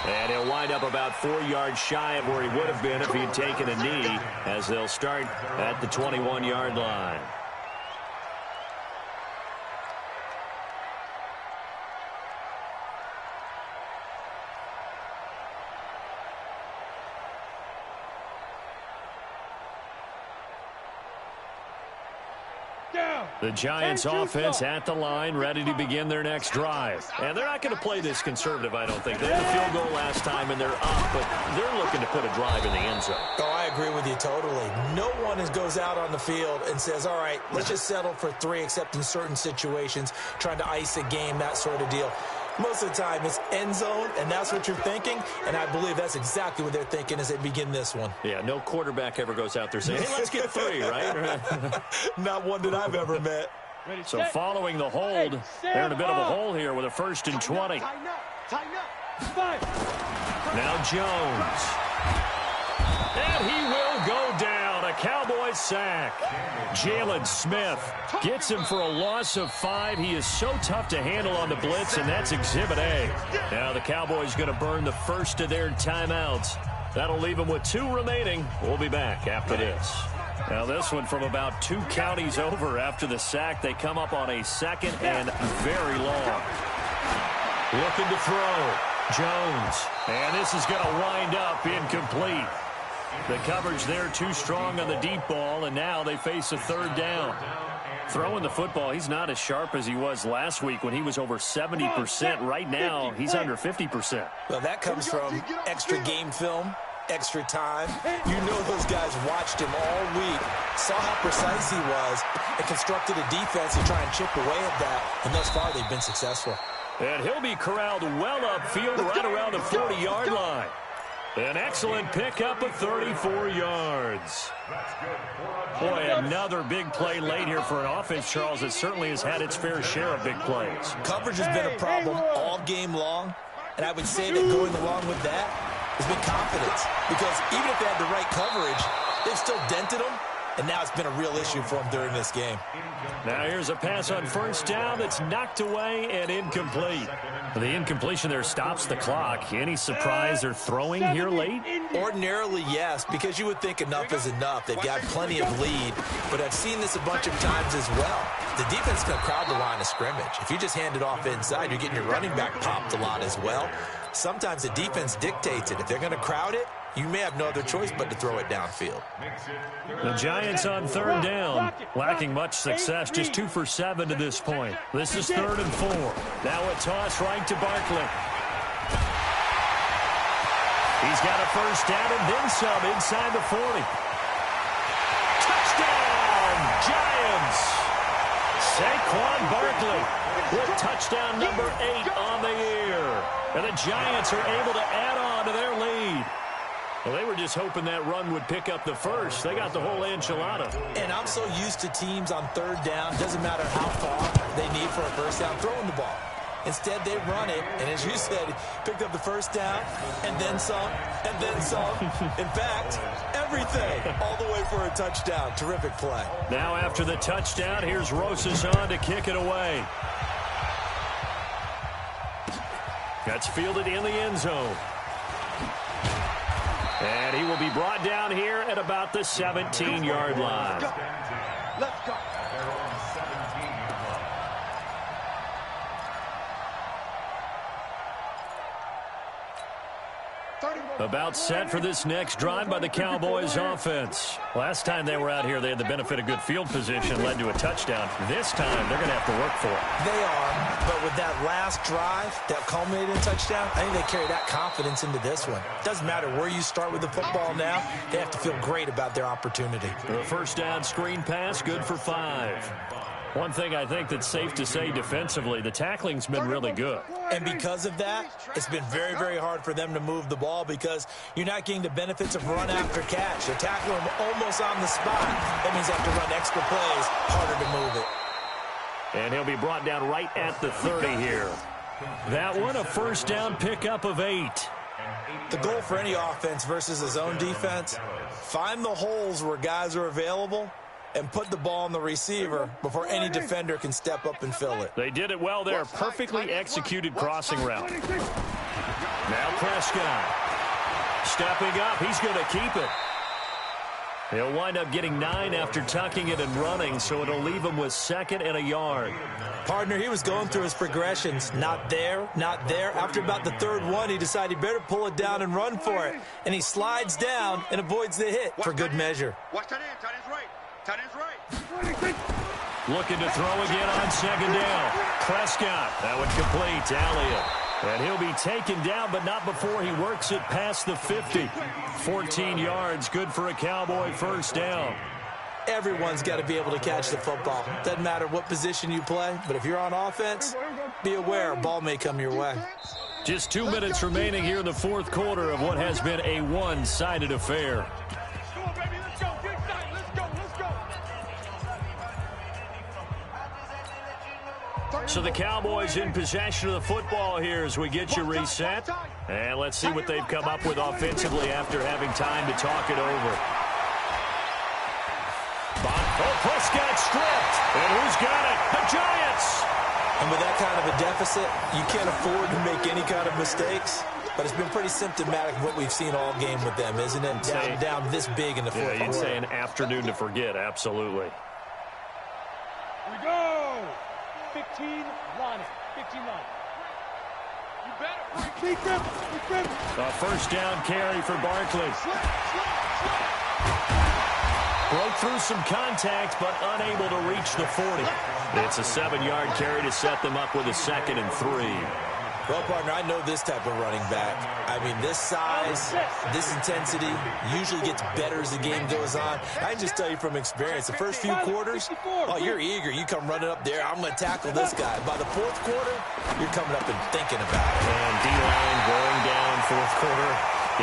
And he'll wind up about 4 yards shy of where he would have been if he'd taken a knee, as they'll start at the 21-yard line. The Giants offense at the line, ready to begin their next drive. And they're not going to play this conservative, I don't think. They had a field goal last time, and they're up, but they're looking to put a drive in the end zone. Oh, I agree with you totally. No one goes out on the field and says, all right, let's just settle for 3, except in certain situations, trying to ice a game, that sort of deal. Most of the time, it's end zone, and that's what you're thinking, and I believe that's exactly what they're thinking as they begin this one. Yeah, no quarterback ever goes out there saying, hey, let's get 3, right? Not one that I've ever met. So following the hold, they're in a bit of a hole here with a 1st and 20. Now Jones. And he will go down. A Cowboys sack. Jalen Smith gets him for a loss of 5. He is so tough to handle on the blitz, and that's Exhibit A. Now the Cowboys going to burn the first of their timeouts. That'll leave them with 2 remaining. We'll be back after this. Now this one from about 2 counties over after the sack. They come up on a 2nd and very long. Looking to throw. Jones. And this is going to wind up incomplete. The coverage there too strong on the deep ball, and now they face a 3rd down. Throwing the football, he's not as sharp as he was last week when he was over 70%. Right now, he's under 50%. Well, that comes from extra game film, extra time. You know those guys watched him all week, saw how precise he was, and constructed a defense to try and chip away at that, and thus far they've been successful. And he'll be corralled well upfield right around the 40-yard line. An excellent pickup of 34 yards. Boy, another big play late here for an offense, Charles, that certainly has had its fair share of big plays. Coverage has been a problem all game long, and I would say that going along with that has been confidence. Because even if they had the right coverage, they've still dented them, and now it's been a real issue for them during this game. Now here's a pass on first down that's knocked away and incomplete. The incompletion there stops the clock. Any surprise they're throwing here late? Ordinarily, yes, because you would think enough is enough. They've got plenty of lead, but I've seen this a bunch of times as well. The defense is going to crowd the line of scrimmage. If you just hand it off inside, you're getting your running back popped a lot as well. Sometimes the defense dictates it. If they're going to crowd it, you may have no other choice but to throw it downfield. The Giants on 3rd down, lacking much success, just 2 for 7 to this point. This is 3rd and 4. Now a toss right to Barkley. He's got a first down and then some inside the 40. Touchdown, Giants! Saquon Barkley with touchdown number 8 on the year. And the Giants are able to add on to their lead. Well, they were just hoping that run would pick up the first. They got the whole enchilada. And I'm so used to teams on 3rd down, doesn't matter how far they need for a first down, throwing the ball. Instead, they run it, and as you said, picked up the first down, and then some, and then some. In fact, everything, all the way for a touchdown. Terrific play. Now after the touchdown, here's Rosas on to kick it away. That's fielded in the end zone. And he will be brought down here at about the 17-yard line. Let's go. About set for this next drive by the Cowboys offense. Last time they were out here, they had the benefit of good field position, led to a touchdown. This time, they're going to have to work for it. They are, but with that last drive that culminated in touchdown, I think they carry that confidence into this one. Doesn't matter where you start with the football now, they have to feel great about their opportunity. The first down screen pass, good for 5. One thing I think that's safe to say defensively, the tackling's been really good. And because of that, it's been very, very hard for them to move the ball because you're not getting the benefits of run after catch. They're tackling them almost on the spot. That means they have to run extra plays, harder to move it. And he'll be brought down right at the 30 here. That one, a first down pickup of 8. The goal for any offense versus a zone defense, find the holes where guys are available and put the ball on the receiver before any defender can step up and fill it. They did it well there. Perfectly executed crossing route. Now Prescott. Stepping up. He's going to keep it. He'll wind up getting 9 after tucking it and running, so it'll leave him with 2nd and a yard. Partner, he was going through his progressions. Not there, not there. After about the 3rd one, he decided he better pull it down and run for it. And he slides down and avoids the hit for good measure. Watch that end. Tight end's right. Tight end's right. Looking to throw again on 2nd down. Prescott. That would complete to Elliott. And he'll be taken down, but not before he works it past the 50. 14 yards, good for a Cowboy first down. Everyone's got to be able to catch the football. Doesn't matter what position you play, but if you're on offense, be aware a ball may come your way. Just 2 minutes remaining here in the 4th quarter of what has been a one-sided affair. So the Cowboys in possession of the football here as we get you reset. And let's see what they've come up with offensively after having time to talk it over. Prescott stripped. And who's got it? The Giants! And with that kind of a deficit, you can't afford to make any kind of mistakes. But it's been pretty symptomatic of what we've seen all game with them, isn't it? Down this big in the fourth quarter. Yeah, you'd say an afternoon to forget, absolutely. Here we go! 15 line. 15 line. You better. Keep him. A first down carry for Barkley. Broke through some contact, but unable to reach the 40. It's a 7-yard carry to set them up with a 2nd and 3. Well, partner, I know this type of running back. I mean, this size, this intensity usually gets better as the game goes on. I can just tell you from experience, the first few quarters, oh, you're eager. You come running up there, I'm going to tackle this guy. By the 4th quarter, you're coming up and thinking about it. And D-line going down 4th quarter.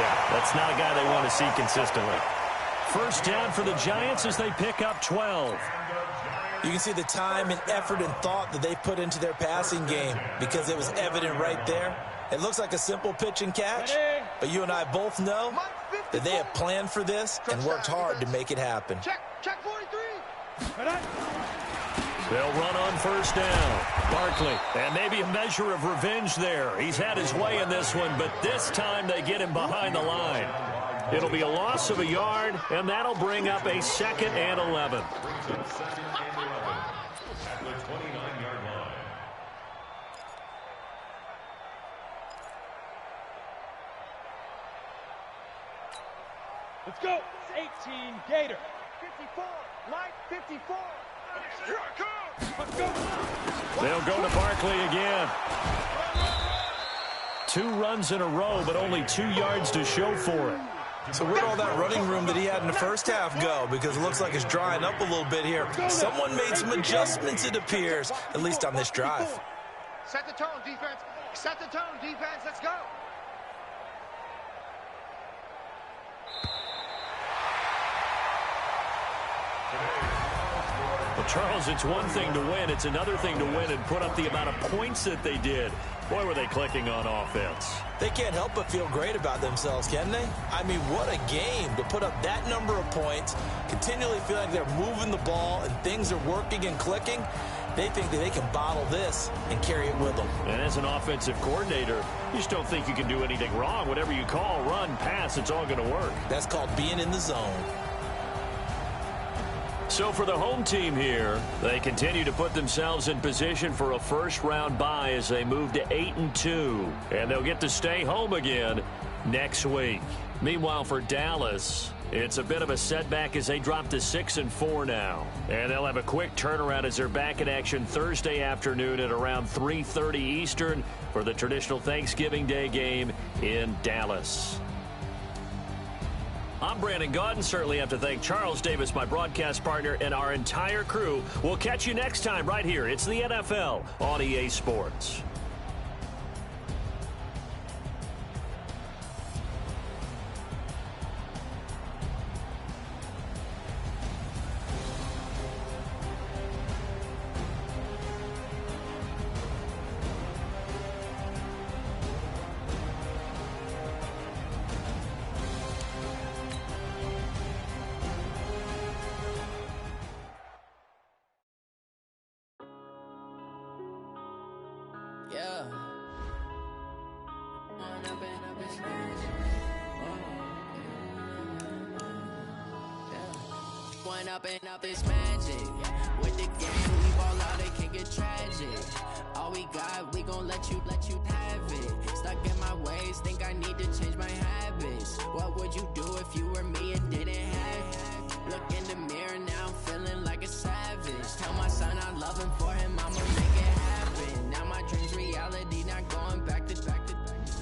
Yeah, that's not a guy they want to see consistently. First down for the Giants as they pick up 12. You can see the time and effort and thought that they put into their passing game because it was evident right there. It looks like a simple pitch and catch, but you and I both know that they have planned for this and worked hard to make it happen. Check 43. They'll run on first down. Barkley, and maybe a measure of revenge there. He's had his way in this one, but this time they get him behind the line. It'll be a loss of a yard, and that'll bring up a 2nd and 11. Let's go. 18 Gator. 54. Line 54. Here I come. Let's go. They'll go to Barkley again. 2 runs in a row, but only 2 yards to show for it. So where'd all that running room that he had in the first half go? Because it looks like it's drying up a little bit here. Someone made some adjustments, it appears, at least on this drive. Set the tone, defense. Set the tone, defense. Let's go. Well, Charles, it's one thing to win. It's another thing to win and put up the amount of points that they did. Boy, were they clicking on offense. They can't help but feel great about themselves, can they? I mean, what a game to put up that number of points, continually feel like they're moving the ball and things are working and clicking. They think that they can bottle this and carry it with them. And as an offensive coordinator, you just don't think you can do anything wrong. Whatever you call, run, pass, it's all going to work. That's called being in the zone. So for the home team here, they continue to put themselves in position for a first-round bye as they move to 8-2. And they'll get to stay home again next week. Meanwhile, for Dallas, it's a bit of a setback as they drop to 6-4 now. And they'll have a quick turnaround as they're back in action Thursday afternoon at around 3:30 Eastern for the traditional Thanksgiving Day game in Dallas. I'm Brandon Gaudin. Certainly have to thank Charles Davis, my broadcast partner, and our entire crew. We'll catch you next time right here. It's the NFL on EA Sports. Yeah. One up and up is magic. With the game, we ball out, it can get tragic. All we got, we gon' let you have it. Stuck in my ways, think I need to change my habits. What would you do if you were me and didn't have it? Look in the mirror now, I'm feeling like a savage. Tell my son I love him, for him I'ma make it happen. Now my dreams reality, not going back to.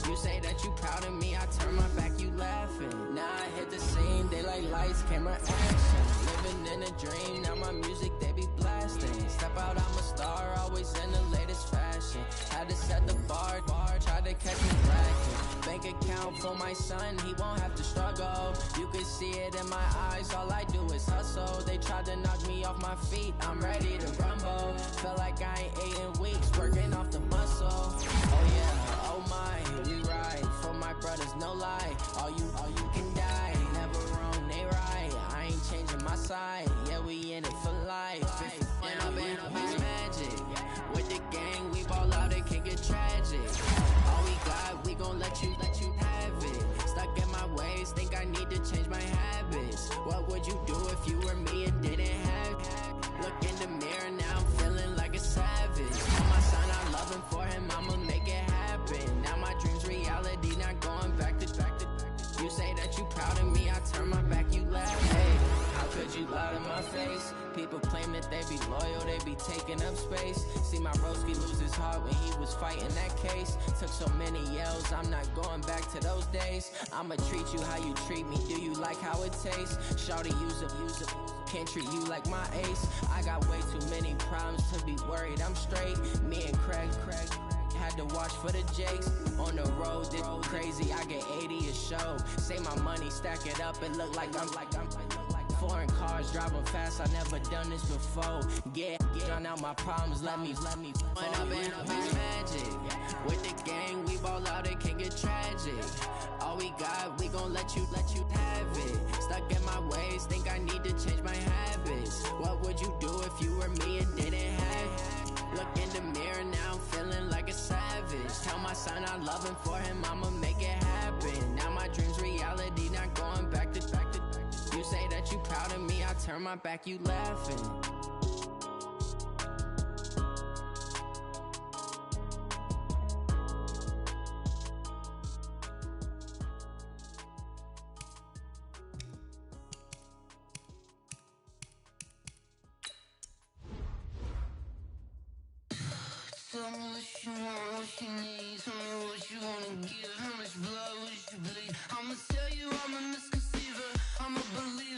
You say that you proud of me, I turn my back, you laughing. Now I hit the scene, they like lights, camera, action. Living in a dream, now my music, they be blasting. Step out, I'm a star, always in the latest fashion. Had to set the bar, try to catch me lacking. Bank account for my son, he won't have to struggle. You can see it in my eyes, all I do is hustle. They tried to knock me off my feet, I'm ready to rumble. Feel like I ain't ate in weeks, working off the muscle. Oh yeah, oh my, we ride for my brothers, no lie. All you can die, never wrong, they right. I ain't changing my side, yeah, we in it for life. When up and up is magic. With the gang, we ball out, it can get tragic. All we got, we gon' let you have it. Stuck in my ways, think I need to change my habits. What would you do if you were me and didn't have it? Look in the mirror now, I'm feeling like a savage. Tell my son I love him, for him I'ma make it happen. Now my dreams reality, not going back to. You say that you proud of me, I turn my back, you laugh. Hey, how could you lie to my face? People claim that they be loyal, they be taking up space. See my broski lose his heart when he was fighting that case. Took so many yells, I'm not going back to those days. I'ma treat you how you treat me, do you like how it tastes? Shawty, use up, can't treat you like my ace. I got way too many problems to be worried, I'm straight. Me and Craig had to watch for the Jakes. On the road, this crazy, I get 80 a show. Say my money, stack it up, it look like I'm foreign cars, driving fast, I never done this before. Drown out my problems, let me When up and up is magic. With the gang, we ball out, it can get tragic. All we got, we gon' let you have it. Stuck in my ways, think I need to change my habits. What would you do if you were me and didn't have it? Look in the mirror now, I'm feeling like a savage. Tell my son I love him, for him I'ma make it happen. Now my dreams reality, not going back to. You say that you proud of me, I turn my back, you laughing. Tell me what you want, what you need. Tell me what you wanna give. How much blood would you bleed? I'ma tell you I'm a misconceiver. I'm a believer.